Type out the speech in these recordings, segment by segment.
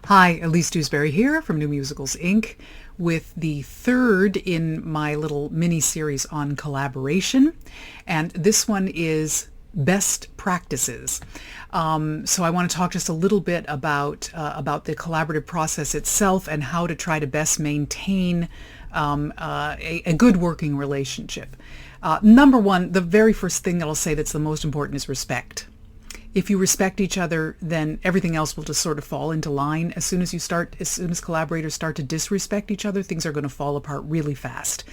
Hi, Elise Dewsberry here from New Musicals Inc. with the third in my little mini-series on collaboration. And this one is best practices. So I want to talk just a little bit about the collaborative process itself and how to try to best maintain a good working relationship. Number one, the very first thing that I'll say that's the most important is respect. If you respect each other, then everything else will just sort of fall into line. As soon as collaborators start to disrespect each other, things are going to fall apart really fast.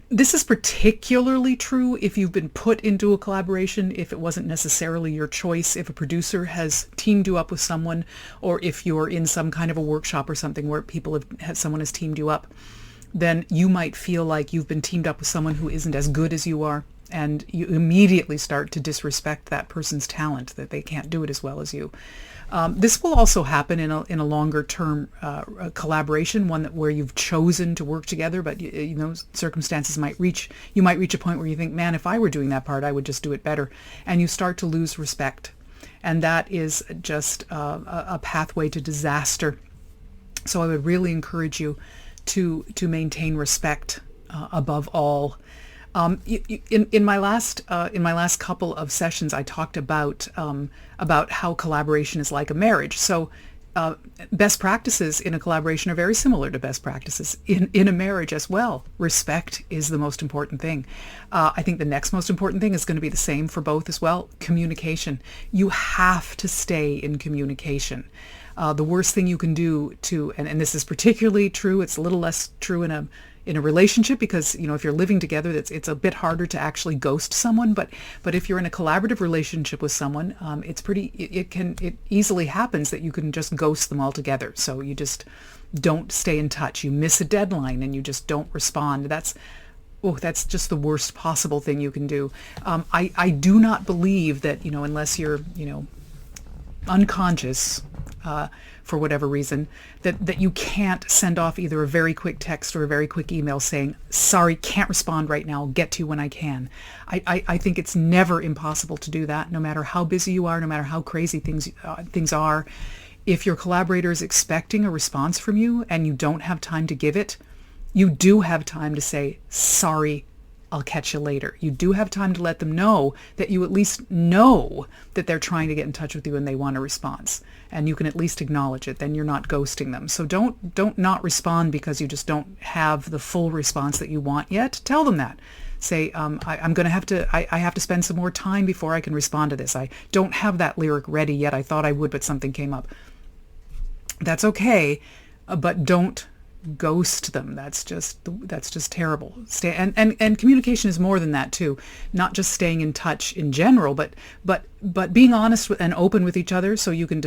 This is particularly true if you've been put into a collaboration, if it wasn't necessarily your choice, if a producer has teamed you up with someone, or if you're in some kind of a workshop or something where someone has teamed you up, then you might feel like you've been teamed up with someone who isn't as good as you are. And you immediately start to disrespect that person's talent, that they can't do it as well as you. This will also happen in a longer term collaboration, where you've chosen to work together, but circumstances you might reach a point where you think, man, if I were doing that part, I would just do it better, and you start to lose respect, and that is just a pathway to disaster. So I would really encourage you to maintain respect above all. In my last couple of sessions, I talked about how collaboration is like a marriage. So best practices in a collaboration are very similar to best practices in a marriage as well. Respect is the most important thing. I think the next most important thing is going to be the same for both as well. Communication. You have to stay in communication. The worst thing you can do and this is particularly true, it's a little less true in a relationship, because if you're living together, it's a bit harder to actually ghost someone, but if you're in a collaborative relationship with someone, it easily happens that you can just ghost them altogether. So you just don't stay in touch. You miss a deadline and you just don't respond. That's just the worst possible thing you can do. I do not believe that, unless you're unconscious for whatever reason, that you can't send off either a very quick text or a very quick email saying, sorry, can't respond right now, I'll get to you when I can. I think it's never impossible to do that, no matter how busy you are, no matter how crazy things are. If your collaborator is expecting a response from you and you don't have time to give it, you do have time to say, sorry, I'll catch you later. You do have time to let them know that you at least know that they're trying to get in touch with you and they want a response. And you can at least acknowledge it. Then you're not ghosting them. So don't not respond because you just don't have the full response that you want yet. Tell them that. Say, I'm going to have to, I have to spend some more time before I can respond to this. I don't have that lyric ready yet. I thought I would, but something came up. That's okay, but don't ghost them. That's just terrible. And communication is more than that too. Not just staying in touch in general, but being honest and open with each other, so you can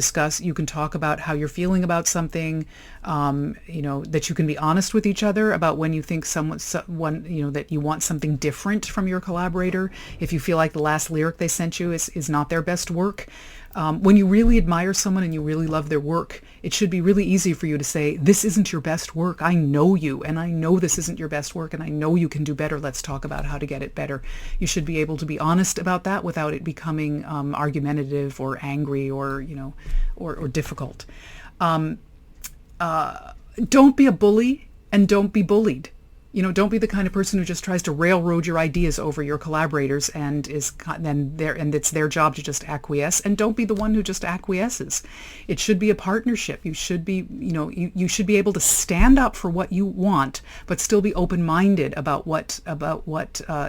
talk about how you're feeling about something. That you can be honest with each other about when you think that you want something different from your collaborator. If you feel like the last lyric they sent you is not their best work. When you really admire someone and you really love their work, it should be really easy for you to say, this isn't your best work. I know you, and I know this isn't your best work, and I know you can do better. Let's talk about how to get it better. You should be able to be honest about that without it becoming argumentative or angry or difficult. Don't be a bully and don't be bullied. Don't be the kind of person who just tries to railroad your ideas over your collaborators and it's their job to just acquiesce. And don't be the one who just acquiesces. It should be a partnership. You should be, you should be able to stand up for what you want, but still be open-minded about what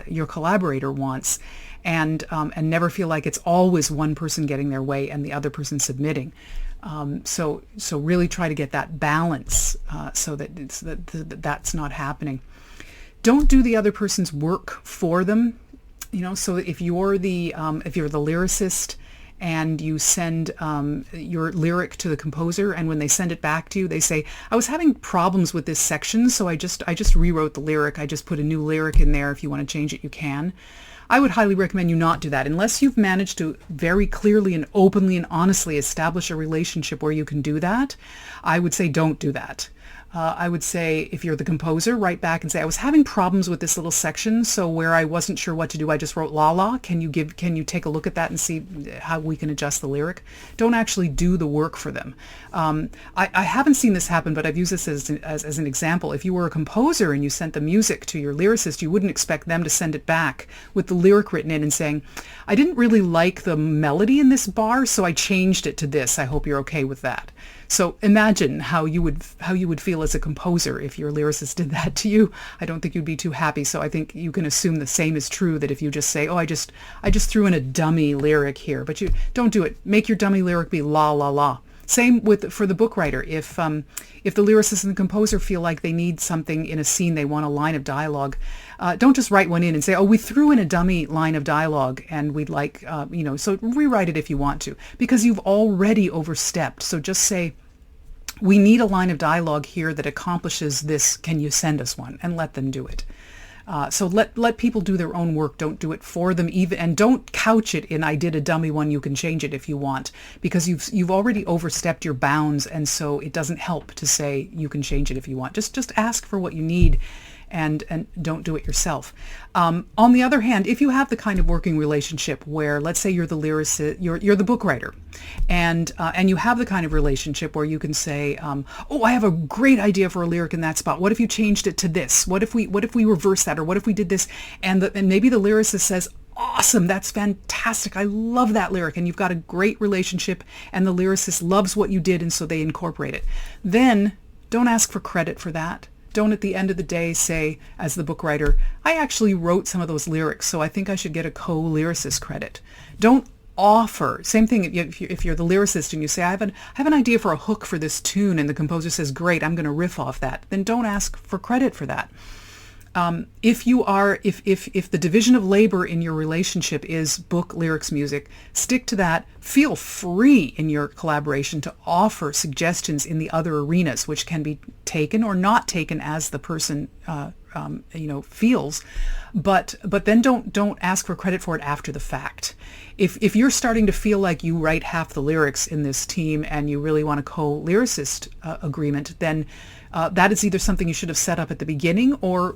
your collaborator wants, and never feel like it's always one person getting their way and the other person submitting. So really try to get that balance so that that's not happening. Don't do the other person's work for them. So if you're the lyricist and you send your lyric to the composer, and when they send it back to you, they say, I was having problems with this section, so I just rewrote the lyric. I just put a new lyric in there. If you want to change it, you can. I would highly recommend you not do that unless you've managed to very clearly and openly and honestly establish a relationship where you can do that. I would say don't do that. I would say if you're the composer, write back and say, I was having problems with this little section, so where I wasn't sure what to do, I just wrote la la. Can you take a look at that and see how we can adjust the lyric? Don't actually do the work for them. I haven't seen this happen, but I've used this as an example. If you were a composer and you sent the music to your lyricist, you wouldn't expect them to send it back with the lyric written in and saying, I didn't really like the melody in this bar, so I changed it to this. I hope you're okay with that. So imagine how you would feel as a composer if your lyricist did that to you. I don't think you'd be too happy. So I think you can assume the same is true, that if you just say, oh, I just threw in a dummy lyric here, but you don't do it. Make your dummy lyric be la la la. Same for the book writer. If the lyricist and the composer feel like they need something in a scene, they want a line of dialogue, don't just write one in and say, oh, we threw in a dummy line of dialogue and we'd like, so rewrite it if you want to, because you've already overstepped. So just say, we need a line of dialogue here that accomplishes this. Can you send us one? And let them do it. So let people do their own work. Don't do it for them, even, and don't couch it in, I did a dummy one, you can change it if you want, because you've already overstepped your bounds, and so it doesn't help to say you can change it if you want. Just ask for what you need, and don't do it yourself. On the other hand, if you have the kind of working relationship where, let's say you're the lyricist, you're the book writer, and you have the kind of relationship where you can say, oh, I have a great idea for a lyric in that spot. What if you changed it to this? What if we reverse that? Or what if we did this? And maybe the lyricist says, awesome, that's fantastic, I love that lyric, and you've got a great relationship, and the lyricist loves what you did, and so they incorporate it. Then don't ask for credit for that. Don't at the end of the day say, as the book writer, I actually wrote some of those lyrics, so I think I should get a co-lyricist credit. Don't offer. Same thing if you're the lyricist and you say, I have an idea for a hook for this tune, and the composer says, great, I'm going to riff off that. Then don't ask for credit for that. If the division of labor in your relationship is book, lyrics, music, stick to that. Feel free in your collaboration to offer suggestions in the other arenas, which can be taken or not taken as the person feels, but then don't ask for credit for it after the fact. If you're starting to feel like you write half the lyrics in this team and you really want a co-lyricist agreement, then that is either something you should have set up at the beginning, or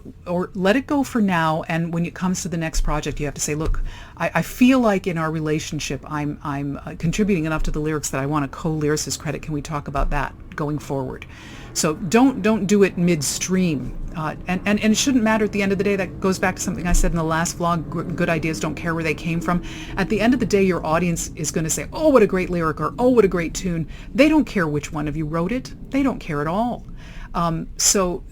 let it go for now. And when it comes to the next project, you have to say, look, I feel like in our relationship, I'm contributing enough to the lyrics that I want a co-lyricist credit. Can we talk about that going forward? So don't do it midstream. And it shouldn't matter at the end of the day. That goes back to something I said in the last vlog, good ideas don't care where they came from. At the end of the day, your audience is going to say, oh, what a great lyric, or oh, what a great tune. They don't care which one of you wrote it. They don't care at all. So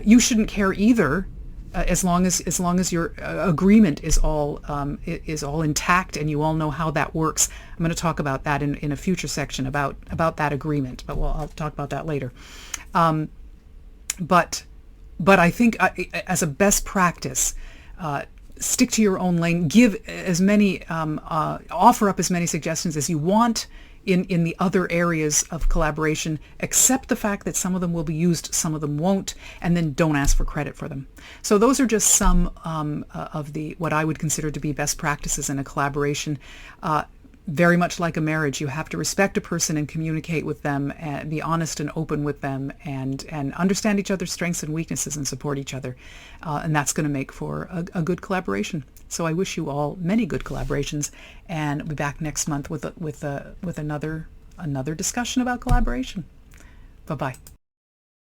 you shouldn't care either, as long as your agreement is all intact and you all know how that works. I'm going to talk about that in a future section about that agreement, but I'll talk about that later. But I think as a best practice, stick to your own lane. Give as many, offer up as many suggestions as you want in the other areas of collaboration. Accept the fact that some of them will be used, some of them won't, and then don't ask for credit for them. So those are just some of what I would consider to be best practices in a collaboration. Very much like a marriage, you have to respect a person and communicate with them, and be honest and open with them, and understand each other's strengths and weaknesses and support each other. And that's going to make for a good collaboration. So I wish you all many good collaborations, and I'll be back next month with another discussion about collaboration. Bye-bye.